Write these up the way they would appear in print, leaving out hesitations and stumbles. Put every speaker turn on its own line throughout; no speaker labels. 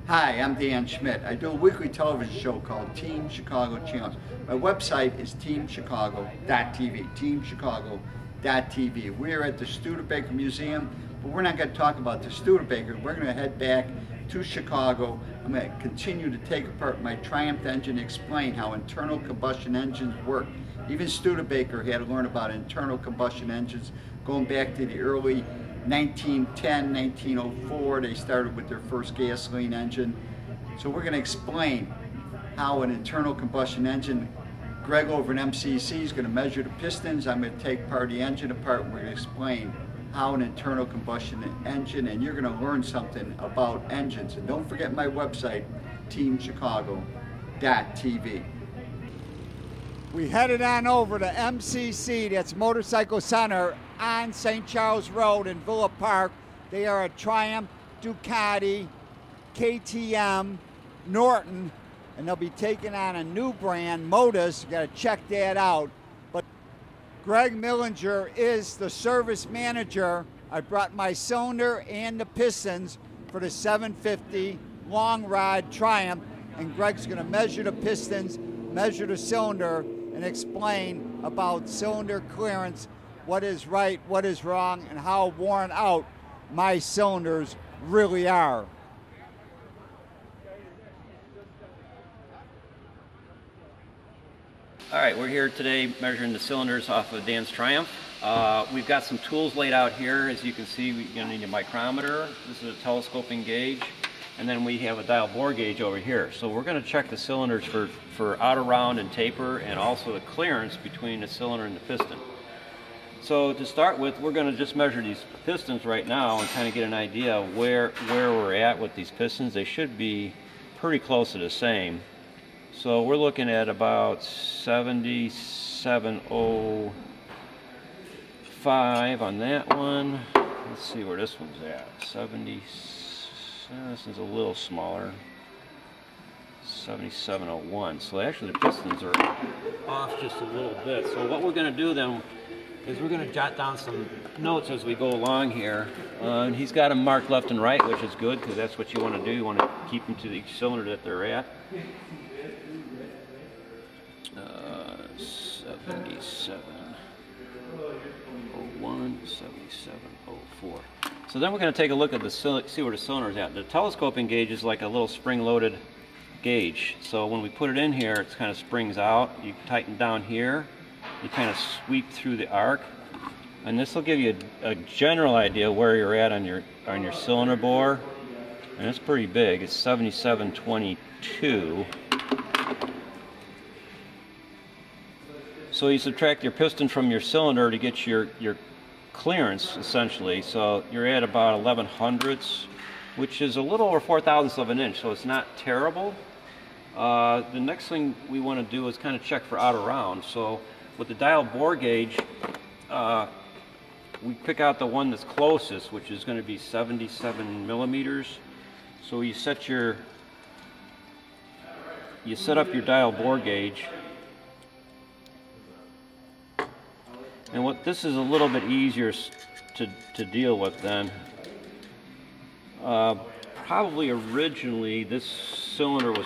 Hi, I'm Dan Schmitt. I do a weekly television show called Team Chicago Challenge. My website is teamchicago.tv, teamchicago.tv. We're at the Studebaker Museum, but we're not going to talk about the Studebaker. We're going to head back to Chicago. I'm going to continue to take apart my Triumph engine and explain how internal combustion engines work. Even Studebaker had to learn about internal combustion engines going back to the early 1910, 1904, they started with their first gasoline engine. So we're going to explain how an internal combustion engine, Greg over at MCC is going to measure the pistons. I'm going to take part of the engine apart and we're going to explain how an internal combustion engine, and you're going to learn something about engines. And don't forget my website, teamchicago.tv.
We headed on over to MCC, that's Motorcycle Center, on St. Charles Road in Villa Park. They are a Triumph, Ducati, KTM, Norton, and they'll be taking on a new brand, Modus. You gotta check that out. But Greg Millinger is the service manager. I brought my cylinder and the pistons for the 750 long rod Triumph, and Greg's gonna measure the pistons, measure the cylinder, and explain about cylinder clearance, what is right, what is wrong, and how worn out my cylinders really are.
All right, we're here today measuring the cylinders off of Dan's Triumph. We've got some tools laid out here. As you can see, you're going to need a micrometer. This is a telescoping gauge. And then we have a dial bore gauge over here. So we're going to check the cylinders for out of round and taper, and also the clearance between the cylinder and the piston. So to start with, we're going to just measure these pistons right now and kind of get an idea of where we're at with these pistons. They should be pretty close to the same. So we're looking at about 7705 on that one. Let's see where this one's at. 70. This is a little smaller. 7701. So actually the pistons are off just a little bit. So what we're going to do then is we're going to jot down some notes as we go along here. And he's got them marked left and right, which is good because that's what you want to do. You want to keep them to each cylinder that they're at. 7701, 7704. So then we're going to take a look at the see where the cylinder is at. The telescoping gauge is like a little spring-loaded gauge. So when we put it in here, it kind of springs out. You tighten down here. You kind of sweep through the arc, and this will give you a general idea where you're at on your cylinder bore. And it's pretty big. It's 7722. So you subtract your piston from your cylinder to get your clearance, essentially. So you're at about 11 hundredths, which is a little over 4/1000ths of an inch, so it's not terrible. The next thing we want to do is kind of check for out of round. So with the dial bore gauge, we pick out the one that's closest, which is going to be 77 millimeters. So you set up your dial bore gauge. And this is a little bit easier to deal with then. Probably originally this cylinder was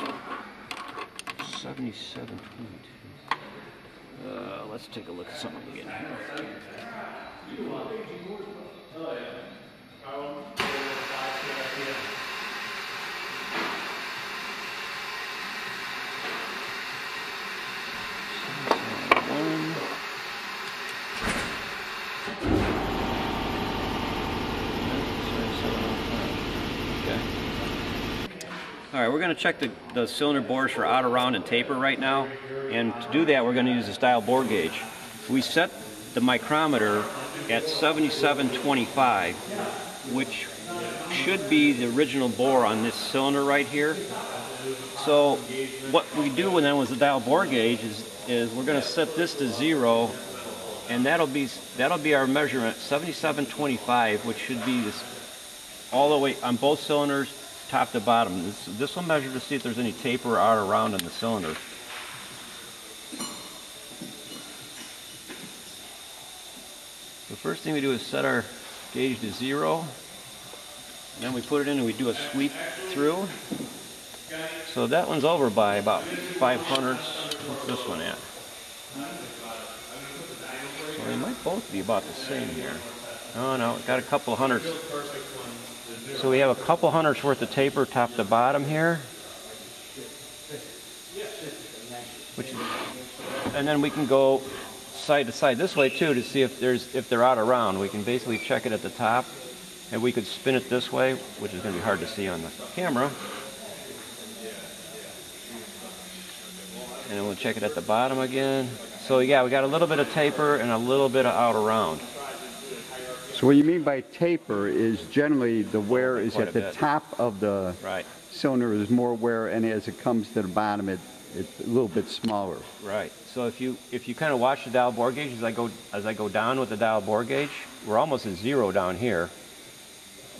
7722. Let's take a look at something again here. All right, we're going to check the cylinder bores for out of round and taper right now, and to do that we're going to use this dial bore gauge. We set the micrometer at 7725, which should be the original bore on this cylinder right here. So what we do with then with the dial bore gauge is we're going to set this to 0, and that'll be our measurement, 7725, which should be this all the way on both cylinders, top to bottom. This will measure to see if there's any taper or out of round in the cylinder. The first thing we do is set our gauge to 0, and then we put it in and we do a sweep through. So that one's over by about 500. What's this one at? So they might both be about the same here. Oh no, got a couple of hundredths. So we have a couple hundredths worth of taper top to bottom here. And then we can go side to side this way too to see if they're out around. We can basically check it at the top, and we could spin it this way, which is going to be hard to see on the camera. And then we'll check it at the bottom again. So yeah, we got a little bit of taper and a little bit of out around.
So what you mean by taper is generally the wear is
Quite
at the top of the cylinder is more wear, and as it comes to the bottom, it's a little bit smaller.
Right. So if you kind of watch the dial bore gauge as I go down with the dial bore gauge, we're almost at 0 down here,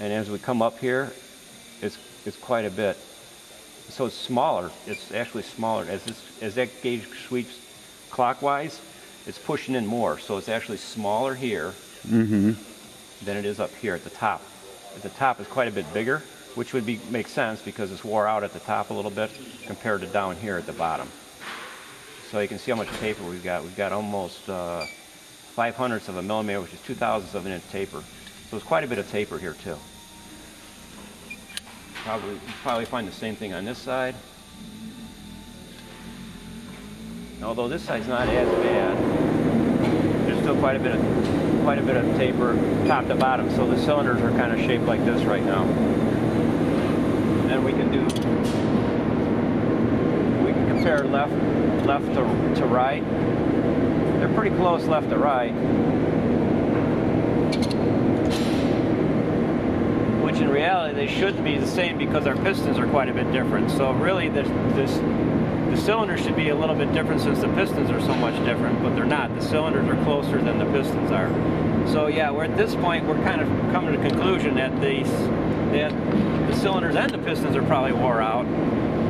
and as we come up here, it's quite a bit. So it's smaller. It's actually smaller as that gauge sweeps clockwise. It's pushing in more, so it's actually smaller here than it is up here at the top. At the top is quite a bit bigger, which would make sense because it's wore out at the top a little bit compared to down here at the bottom. So you can see how much taper we've got. We've got almost 5/100ths of a millimeter, which is 2/1000ths of an inch taper. So it's quite a bit of taper here too. Probably find the same thing on this side. Although this side's not as bad, there's still quite a bit of taper top to bottom. So the cylinders are kind of shaped like this right now. And then we can compare left to right. They're pretty close left to right, which in reality they should be the same because our pistons are quite a bit different. So really the cylinders should be a little bit different since the pistons are so much different, but they're not. The cylinders are closer than the pistons are. So yeah, we're at this point, we're kind of coming to the conclusion that the cylinders and the pistons are probably wore out,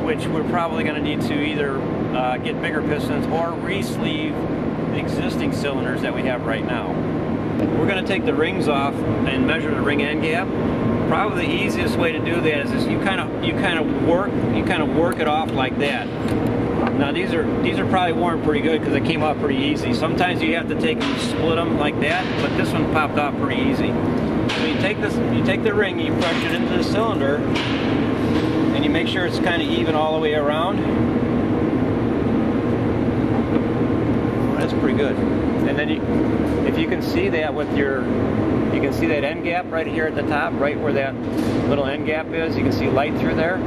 which we're probably going to need to either get bigger pistons or re-sleeve the existing cylinders that we have right now. We're going to take the rings off and measure the ring end gap. Probably the easiest way to do that is you kind of work it off like that. Now these are probably worn pretty good because they came out pretty easy. Sometimes you have to take and split them like that, but this one popped off pretty easy. So you take the ring, you push it into the cylinder, and you make sure it's kind of even all the way around. That's pretty good. And then if you can see that with you can see that end gap right here at the top, right where that little end gap is. You can see light through there.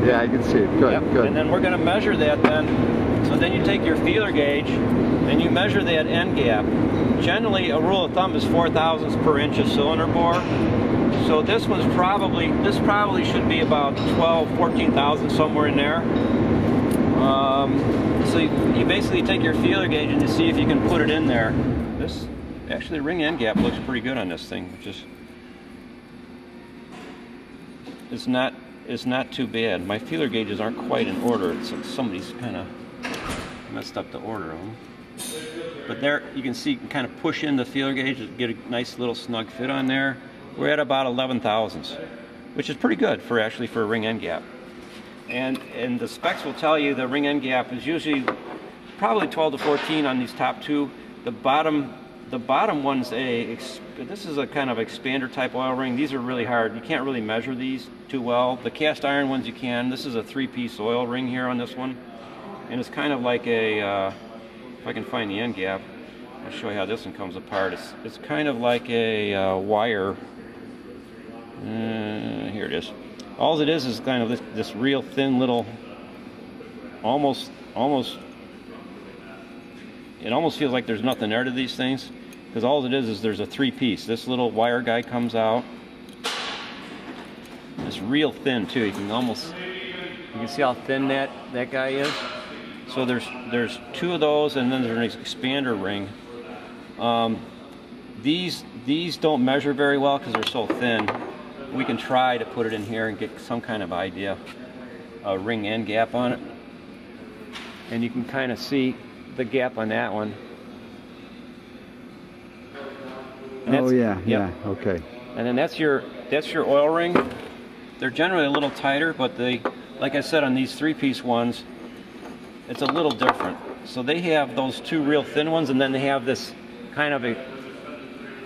Yeah, I can see it. Good, good.
And then we're going to measure that then. So then you take your feeler gauge and you measure that end gap. Generally, a rule of thumb is 4/1000ths per inch of cylinder bore. So this probably should be about 14,000 somewhere in there. So you basically take your feeler gauge and you see if you can put it in there. Actually, the ring end gap looks pretty good on this thing. It's not too bad. My feeler gauges aren't quite in order. Somebody's kind of messed up the order of them. But there, you can see, you can kind of push in the feeler gauge to get a nice little snug fit on there. We're at about 11/1000ths, which is pretty good for a ring end gap. And the specs will tell you the ring end gap is usually probably 12 to 14 on these top two. The bottom one's this is a kind of expander type oil ring. These are really hard. You can't really measure these too well. The cast iron ones you can. This is a 3-piece oil ring here on this one. And it's kind of like if I can find the end gap, I'll show you how this one comes apart. It's kind of like a wire. Here it is. All it is kind of this real thin little, it almost feels like there's nothing there to these things, because all it is there's a 3-piece. This little wire guy comes out. It's real thin too. You can see how thin that guy is. So there's 2 of those, and then there's an expander ring. These don't measure very well because they're so thin. We can try to put it in here and get some kind of idea, a ring end gap on it. And you can kind of see the gap on that one.
Oh yeah, yeah, okay.
And then that's your oil ring. They're generally a little tighter, but the like I said, on these 3-piece ones, it's a little different. So they have those 2 real thin ones, and then they have this kind of they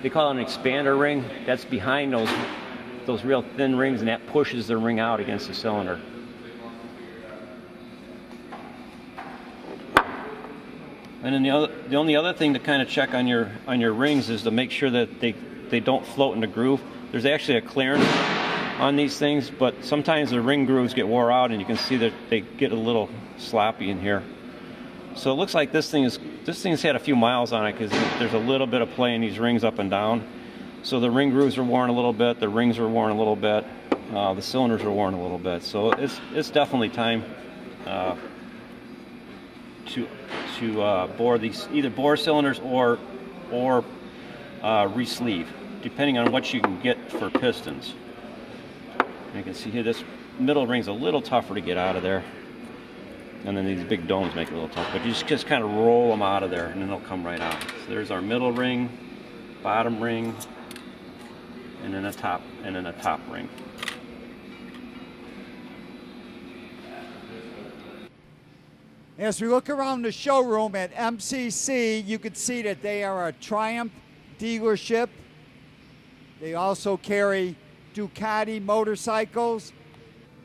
call it an expander ring. That's behind those real thin rings, and that pushes the ring out against the cylinder. And then the only other thing to kind of check on your rings is to make sure that they don't float in the groove. There's actually a clearance on these things, but sometimes the ring grooves get wore out, and you can see that they get a little sloppy in here. So it looks like this thing's had a few miles on it, because there's a little bit of play in these rings up and down. So the ring grooves are worn a little bit, the rings are worn a little bit, the cylinders are worn a little bit. So it's definitely time to bore these, either bore cylinders or re-sleeve, depending on what you can get for pistons. And you can see here this middle ring's a little tougher to get out of there, and then these big domes make it a little tough, but you just kind of roll them out of there and then they'll come right out. So there's our middle ring, bottom ring, and then a top ring.
As we look around the showroom at MCC, you can see that they are a Triumph dealership. They also carry Ducati motorcycles.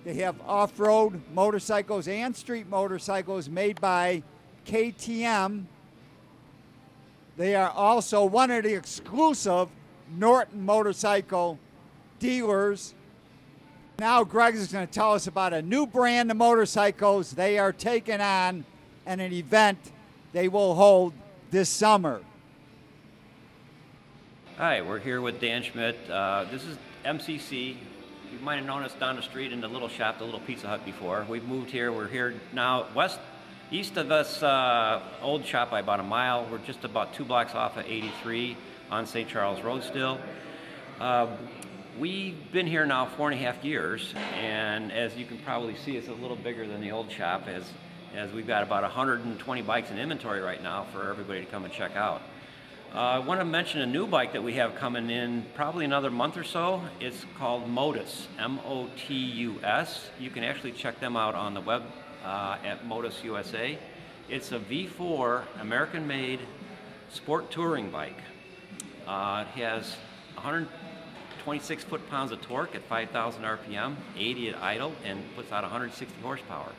They have off-road motorcycles and street motorcycles made by KTM. They are also one of the exclusive Norton motorcycle dealers. Now Greg is going to tell us about a new brand of motorcycles they are taking on and an event they will hold this summer.
Hi, we're here with Dan Schmitt. This is MCC. You might have known us down the street in the little shop, the little Pizza Hut before. We've moved here. We're here now east of us, old shop by about a mile. We're just about 2 blocks off of 83 on St. Charles Road still. We've been here now 4.5 years, and as you can probably see, it's a little bigger than the old shop, as we've got about 120 bikes in inventory right now for everybody to come and check out. I want to mention a new bike that we have coming in probably another month or so. It's called Motus, M-O-T-U-S. You can actually check them out on the web at Motus USA. It's a V4 American-made sport touring bike. It has 126 foot-pounds of torque at 5,000 RPM, 80 at idle, and puts out 160 horsepower.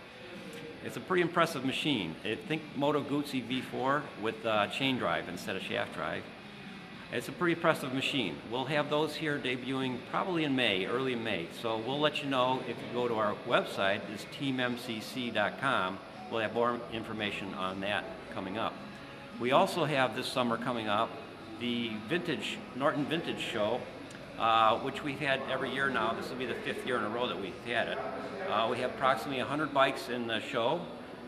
It's a pretty impressive machine. Think Moto Guzzi V4 with chain drive instead of shaft drive. It's a pretty impressive machine. We'll have those here debuting probably in May, early in May. So we'll let you know if you go to our website, it's teammcc.com. We'll have more information on that coming up. We also have this summer coming up the Norton Vintage Show, which we've had every year now. This will be the 5th year in a row that we've had it. We have approximately 100 bikes in the show,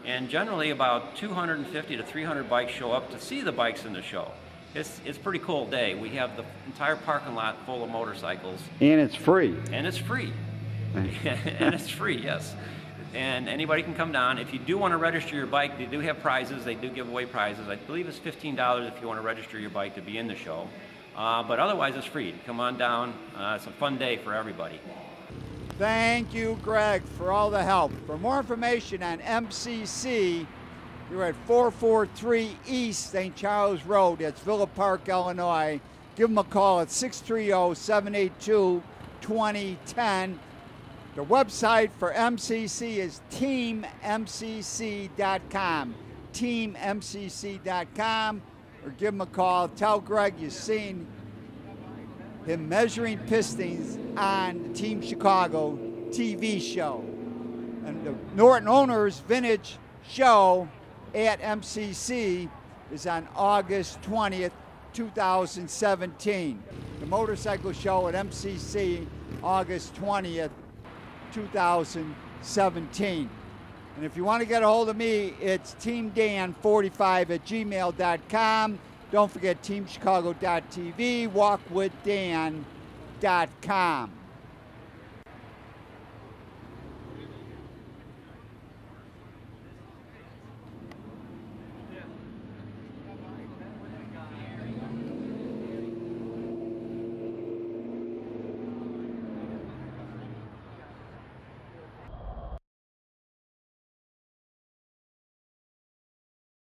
and generally about 250 to 300 bikes show up to see the bikes in the show. It's a pretty cool day. We have the entire parking lot full of motorcycles.
And it's free.
And it's free. And it's free, yes. And anybody can come down. If you do want to register your bike, they do have prizes. They do give away prizes. I believe it's $15 if you want to register your bike to be in the show. But otherwise, it's free. Come on down. It's a fun day for everybody.
Thank you, Greg, for all the help. For more information on MCC, you're at 443 East St. Charles Road. That's Villa Park, Illinois. Give them a call at 630-782-2010. The website for MCC is teammcc.com. Teammcc.com. Or give him a call. Tell Greg you've seen him measuring pistons on the Team Chicago TV show. And the Norton Owners Vintage Show at MCC is on August 20th, 2017. The Motorcycle Show at MCC, August 20th, 2017. And if you want to get a hold of me, it's teamdan45@gmail.com. Don't forget teamchicago.tv, walkwithdan.com.